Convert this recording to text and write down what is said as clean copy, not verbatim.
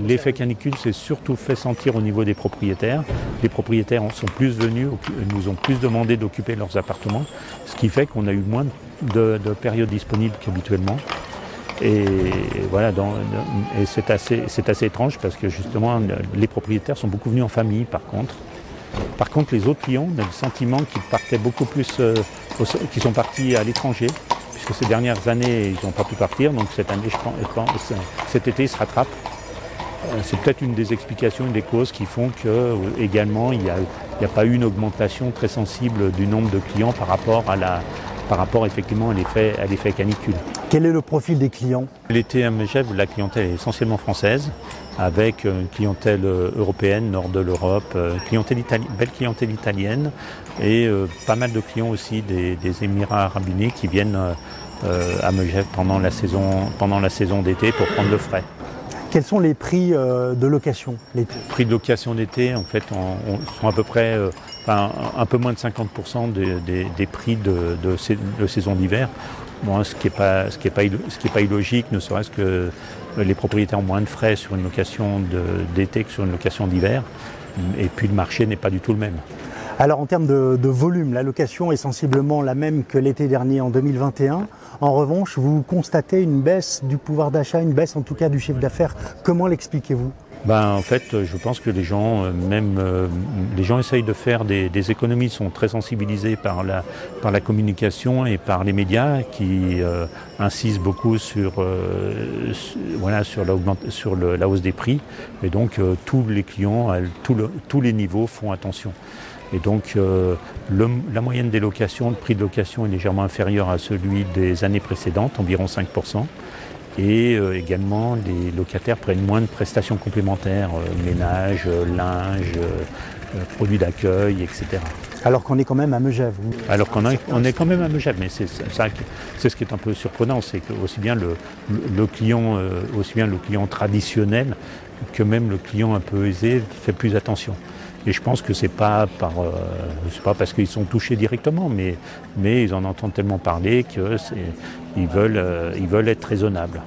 L'effet canicule s'est surtout fait sentir au niveau des propriétaires. Les propriétaires sont plus venus, nous ont plus demandé d'occuper leurs appartements, ce qui fait qu'on a eu moins de périodes disponibles qu'habituellement. Et voilà, et c'est assez étrange parce que justement les propriétaires sont beaucoup venus en famille par contre. Par contre, les autres clients, on a le sentiment qu'ils partaient beaucoup plus, qu'ils sont partis à l'étranger, puisque ces dernières années, ils n'ont pas pu partir, donc cette année, cet été, ils se rattrapent. C'est peut-être une des explications, une des causes qui font que également il n'y a pas eu une augmentation très sensible du nombre de clients par rapport effectivement à l'effet canicule. Quel est le profil des clients? L'été à Megève, la clientèle est essentiellement française, avec une clientèle européenne, nord de l'Europe, belle clientèle italienne et pas mal de clients aussi des Émirats arabes unis qui viennent à Megève pendant la saison d'été pour prendre le frais. Quels sont les prix de location? Les prix de location d'été, en fait, sont à peu près un peu moins de 50% des prix de saison d'hiver. Bon, ce qui est pas illogique, ne serait-ce que les propriétaires ont moins de frais sur une location d'été que sur une location d'hiver. Et puis le marché n'est pas du tout le même. Alors en termes de volume, la location est sensiblement la même que l'été dernier en 2021. En revanche, vous constatez une baisse du pouvoir d'achat, une baisse en tout cas du chiffre d'affaires. Comment l'expliquez-vous? En fait, je pense que les gens essayent de faire des économies, sont très sensibilisés par la communication et par les médias qui insistent beaucoup sur la hausse des prix. Et donc tous les clients, tous les niveaux font attention. Et donc la moyenne des locations, le prix de location est légèrement inférieur à celui des années précédentes, environ 5%. Et également, les locataires prennent moins de prestations complémentaires, ménage, linge, produits d'accueil, etc. Alors qu'on est quand même à Megève. Alors qu'on est quand même à Megève, mais c'est ce qui est un peu surprenant, c'est que aussi bien le client traditionnel que même le client un peu aisé fait plus attention. Et je pense que c'est pas parce qu'ils sont touchés directement, mais ils en entendent tellement parler qu'ils veulent être raisonnables.